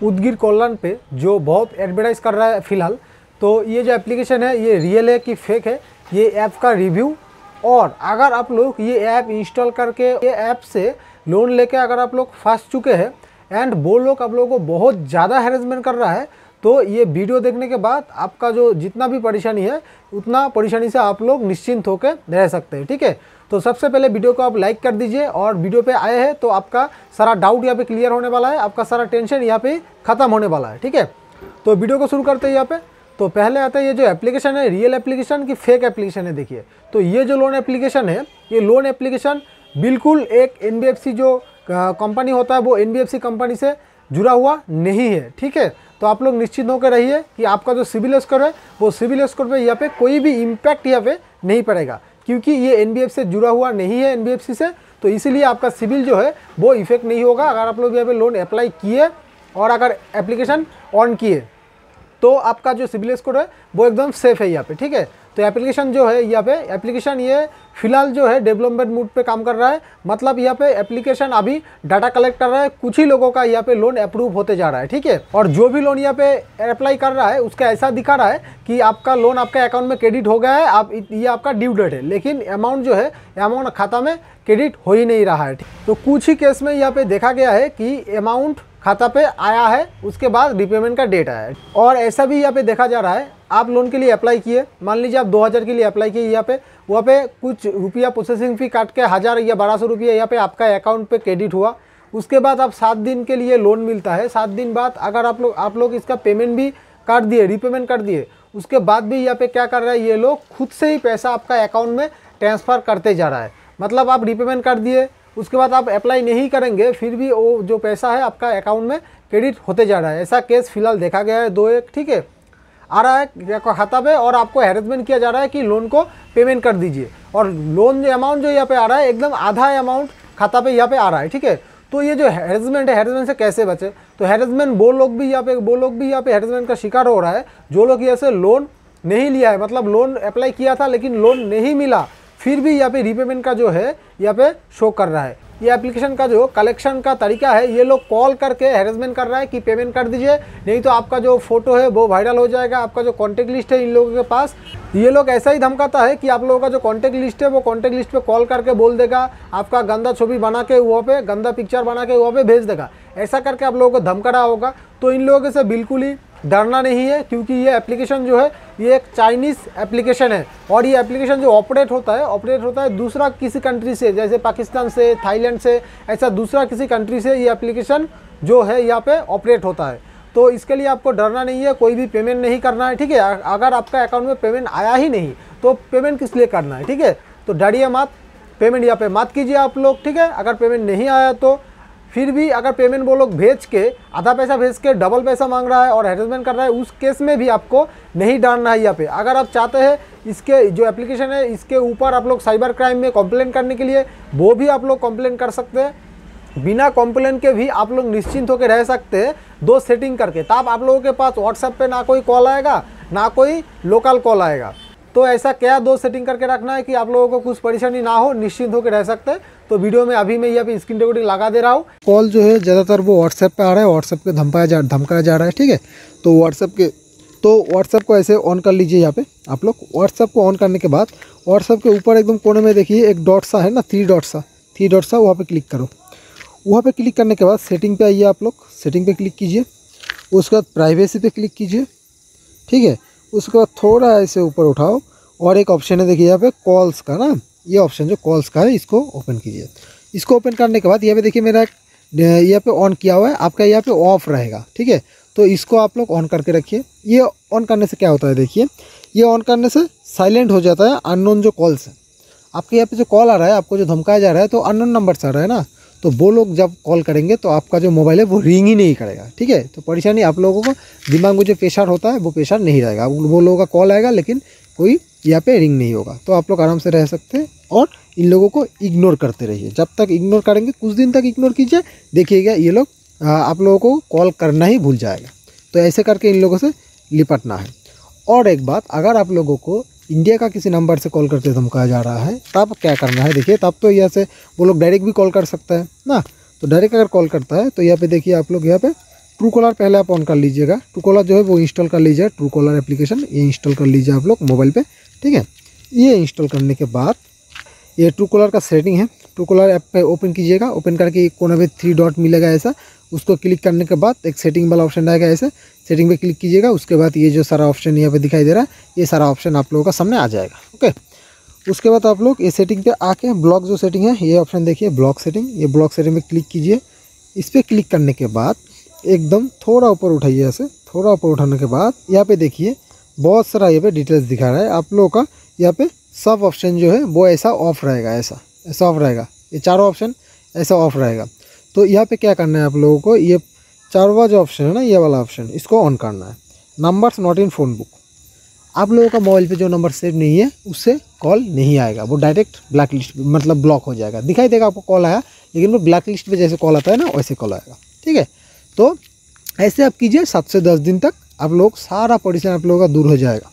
उदगीर कल्याण पे जो बहुत एडवर्टाइज कर रहा है फ़िलहाल। तो ये जो एप्लीकेशन है ये रियल है कि फेक है, ये ऐप का रिव्यू। और अगर आप लोग ये ऐप इंस्टॉल करके ये ऐप से लोन लेके अगर आप लोग फंस चुके हैं एंड वो लोग आप लोगों को बहुत ज़्यादा हैरेसमेंट कर रहा है, तो ये वीडियो देखने के बाद आपका जो जितना भी परेशानी है उतना परेशानी से आप लोग निश्चिंत होकर रह सकते हैं। ठीक है, तो सबसे पहले वीडियो को आप लाइक कर दीजिए और वीडियो पे आए हैं तो आपका सारा डाउट यहाँ पे क्लियर होने वाला है, आपका सारा टेंशन यहाँ पे ख़त्म होने वाला है। ठीक है, तो वीडियो को शुरू करते हैं। यहाँ पे तो पहले आता है ये जो एप्लीकेशन है रियल एप्लीकेशन की फेक एप्लीकेशन है। देखिए, तो ये जो लोन एप्लीकेशन है ये लोन एप्लीकेशन बिल्कुल एक NBFC जो कंपनी होता है वो NBFC कंपनी से जुड़ा हुआ नहीं है। ठीक है, तो आप लोग निश्चित होकर रहिए कि आपका जो सिबिल स्कोर है वो सिबिल स्कोर पे यहाँ पे कोई भी इम्पैक्ट यहाँ पे नहीं पड़ेगा, क्योंकि ये NBFC से जुड़ा हुआ नहीं है NBFC से, तो इसीलिए आपका सिबिल जो है वो इफेक्ट नहीं होगा। अगर आप लोग यहाँ पे लोन अप्लाई किए और अगर एप्लीकेशन ऑन किए तो आपका जो सिबिल स्कोर है वो एकदम सेफ है यहाँ पे। ठीक है, तो एप्लीकेशन जो है यहाँ पे एप्लीकेशन ये फिलहाल जो है डेवलपमेंट मोड पे काम कर रहा है, मतलब यहाँ पे एप्लीकेशन अभी डाटा कलेक्ट कर रहा है, कुछ ही लोगों का यहाँ पे लोन अप्रूव होते जा रहा है। ठीक है, और जो भी लोन यहाँ पे अप्लाई कर रहा है उसका ऐसा दिखा रहा है कि आपका लोन आपका अकाउंट में क्रेडिट हो गया है, आप ये आपका ड्यू डेट है, लेकिन अमाउंट जो है अमाउंट खाता में क्रेडिट हो ही नहीं रहा है। तो कुछ ही केस में यहाँ पे देखा गया है कि अमाउंट खाता पे आया है, उसके बाद रिपेमेंट का डेट आया है। और ऐसा भी यहाँ पे देखा जा रहा है, आप लोन के लिए अप्लाई किए, मान लीजिए आप 2000 के लिए अप्लाई किए, यहाँ पे वहाँ पे कुछ रुपया प्रोसेसिंग फ़ी काट के 1000 या 1200 रुपया यहाँ पे आपका अकाउंट पे क्रेडिट हुआ। उसके बाद आप 7 दिन के लिए लोन मिलता है, 7 दिन बाद अगर आप लोग इसका पेमेंट भी काट दिए, रिपेमेंट कर दिए, उसके बाद भी यहाँ पे क्या कर रहा है ये लोग खुद से ही पैसा आपका अकाउंट में ट्रांसफ़र करते जा रहा है। मतलब आप रिपेमेंट कर दिए, उसके बाद आप अप्लाई नहीं करेंगे, फिर भी वो जो पैसा है आपका अकाउंट में क्रेडिट होते जा रहा है। ऐसा केस फिलहाल देखा गया है 2-1। ठीक है, आ रहा है खाता पे और आपको हैरेसमेंट किया जा रहा है कि लोन को पेमेंट कर दीजिए, और लोन जो अमाउंट जो यहाँ पे आ रहा है एकदम आधा अमाउंट खाता पे यहाँ पे आ रहा है। ठीक है, तो ये जो हैरेसमेंट है, हैरेसमेंट से कैसे बचे? तो हैरेसमेंट वो लोग भी यहाँ पे हैरेसमेंट का शिकार हो रहा है जो लोग यहाँ से लोन नहीं लिया है, मतलब लोन अप्लाई किया था लेकिन लोन नहीं मिला, फिर भी यहाँ पे रीपेमेंट का जो है यहाँ पे शो कर रहा है। ये एप्लीकेशन का जो कलेक्शन का तरीका है, ये लोग कॉल करके हैरेसमेंट कर रहा है कि पेमेंट कर दीजिए, नहीं तो आपका जो फोटो है वो वायरल हो जाएगा, आपका जो कॉन्टैक्ट लिस्ट है इन लोगों के पास। ये लोग ऐसा ही धमकाता है कि आप लोगों का जो कॉन्टैक्ट लिस्ट है वो कॉन्टैक्ट लिस्ट पे कॉल करके बोल देगा, आपका गंदा छवि बना के वहाँ पे गंदा पिक्चर बना के वहाँ पे भेज देगा, ऐसा करके आप लोगों को धमका रहा होगा। तो इन लोगों से बिल्कुल ही डरना नहीं है, क्योंकि ये एप्लीकेशन जो है ये एक चाइनीज़ एप्लीकेशन है, और ये एप्लीकेशन जो ऑपरेट होता है दूसरा किसी कंट्री से, जैसे पाकिस्तान से, थाईलैंड से, ऐसा दूसरा किसी कंट्री से ये एप्लीकेशन जो है यहाँ पे ऑपरेट होता है। तो इसके लिए आपको डरना नहीं है, कोई भी पेमेंट नहीं करना है। ठीक है, अगर आपका अकाउंट में पेमेंट आया ही नहीं तो पेमेंट किस लिए करना है? ठीक है, तो डरिए मत, पेमेंट यहाँ पे मत कीजिए आप लोग। ठीक है, अगर पेमेंट नहीं आया तो फिर भी अगर पेमेंट वो लोग भेज के आधा पैसा भेज के डबल पैसा मांग रहा है और हैरेसमेंट कर रहा है, उस केस में भी आपको नहीं डरना है। यहाँ पे अगर आप चाहते हैं इसके जो एप्लीकेशन है इसके ऊपर आप लोग साइबर क्राइम में कंप्लेंट करने के लिए, वो भी आप लोग कंप्लेंट कर सकते हैं। बिना कंप्लेंट के भी आप लोग निश्चिंत होकर रह सकते हैं 2 सेटिंग करके, तब आप लोगों के पास व्हाट्सएप पे ना कोई कॉल आएगा ना कोई लोकल कॉल आएगा। तो ऐसा क्या 2 सेटिंग करके रखना है कि आप लोगों को कुछ परेशानी ना हो, निश्चिंत होकर रह सकते हैं। तो वीडियो में अभी मैं यहाँ पे स्क्रीन रिकॉर्डिंग लगा दे रहा हूँ। कॉल जो है ज़्यादातर वो व्हाट्सएप पे आ रहा है, व्हाट्सएप पे धमकाया जा रहा है। ठीक है, तो व्हाट्सएप को ऐसे ऑन कर लीजिए। यहाँ पे आप लोग व्हाट्सएप को ऑन करने के बाद व्हाट्सएप के ऊपर एकदम कोने में देखिए एक डॉट सा है ना, 3 डॉट सा, वहाँ पर क्लिक करो। वहाँ पर क्लिक करने के बाद सेटिंग पे आइए, आप लोग सेटिंग पे क्लिक कीजिए, उसके बाद प्राइवेसी पे क्लिक कीजिए। ठीक है, उसके बाद थोड़ा ऐसे ऊपर उठाओ और एक ऑप्शन है देखिए यहाँ पे कॉल्स का ना, ये ऑप्शन जो कॉल्स का है इसको ओपन कीजिए। इसको ओपन करने के बाद यहाँ पे देखिए मेरा यहाँ पे ऑन किया हुआ है, आपका यहाँ पे ऑफ रहेगा। ठीक है, तो इसको आप लोग ऑन करके रखिए। ये ऑन करने से क्या होता है, देखिए ये ऑन करने से साइलेंट हो जाता है अननोन जो कॉल्स है। आपके यहाँ पे जो कॉल आ रहा है, आपको जो धमकाया जा रहा है, तो अननोन नंबर से आ रहा है ना, तो वो लोग जब कॉल करेंगे तो आपका जो मोबाइल है वो रिंग ही नहीं करेगा। ठीक है, तो परेशानी आप लोगों को दिमाग में जो प्रेशर होता है वो प्रेशर नहीं रहेगा, वो लोगों का कॉल आएगा लेकिन कोई यहाँ पे रिंग नहीं होगा। तो आप लोग आराम से रह सकते हैं और इन लोगों को इग्नोर करते रहिए। जब तक इग्नोर करेंगे, कुछ दिन तक इग्नोर कीजिए, देखिएगा ये लोग आप लोगों को कॉल करना ही भूल जाएगा। तो ऐसे करके इन लोगों से निपटना है। और एक बात, अगर आप लोगों को इंडिया का किसी नंबर से कॉल करते धमकाया जा रहा है तब क्या करना है, देखिए तब तो यहाँ से वो लोग डायरेक्ट भी कॉल कर सकता है ना। तो डायरेक्ट अगर कॉल करता है तो यहाँ पे देखिए आप लोग यहाँ पे ट्रू कॉलर पहले आप ऑन कर लीजिएगा। ट्रू कॉलर जो है वो इंस्टॉल कर लीजिएगा। ट्रू कॉलर एप्लीकेशन ये इंस्टॉल कर लीजिए आप लोग मोबाइल पे, ठीक है। ये इंस्टॉल करने के बाद ये ट्रू कॉलर का सेटिंग है, ट्रू कॉलर ऐप पे ओपन कीजिएगा। ओपन करके कोने पे 3 डॉट मिलेगा ऐसा, उसको क्लिक करने के बाद एक सेटिंग वाला ऑप्शन आएगा ऐसे, सेटिंग पे क्लिक कीजिएगा। उसके बाद ये जो सारा ऑप्शन यहाँ पे दिखाई दे रहा है, ये सारा ऑप्शन आप लोगों का सामने आ जाएगा, ओके। उसके बाद आप लोग ये सेटिंग पे आके ब्लॉक जो सेटिंग है, ये ऑप्शन देखिए ब्लॉक सेटिंग, ये ब्लॉक सेटिंग पे क्लिक कीजिए। इस पर क्लिक करने के बाद एकदम थोड़ा ऊपर उठाइए ऐसे, थोड़ा ऊपर उठाने के बाद यहाँ पे देखिए बहुत सारा यहाँ पे डिटेल्स दिखा रहा है आप लोगों का। यहाँ पे सब ऑप्शन जो है वो ऐसा ऑफ रहेगा, ऐसा ऑफ रहेगा, ये चारों ऑप्शन ऐसा ऑफ रहेगा। तो यहाँ पे क्या करना है आप लोगों को, ये चारवा जो ऑप्शन है ना, ये वाला ऑप्शन, इसको ऑन करना है। Numbers not in phone book, आप लोगों का मोबाइल पे जो नंबर सेव नहीं है उससे कॉल नहीं आएगा, वो डायरेक्ट ब्लैक लिस्ट मतलब ब्लॉक हो जाएगा। दिखाई देगा आपको कॉल आया, लेकिन वो ब्लैक लिस्ट पे जैसे कॉल आता है ना वैसे कॉल आएगा, ठीक है। तो ऐसे आप कीजिए 7 से 10 दिन तक, आप लोग सारा परेशानी आप लोगों का दूर हो जाएगा।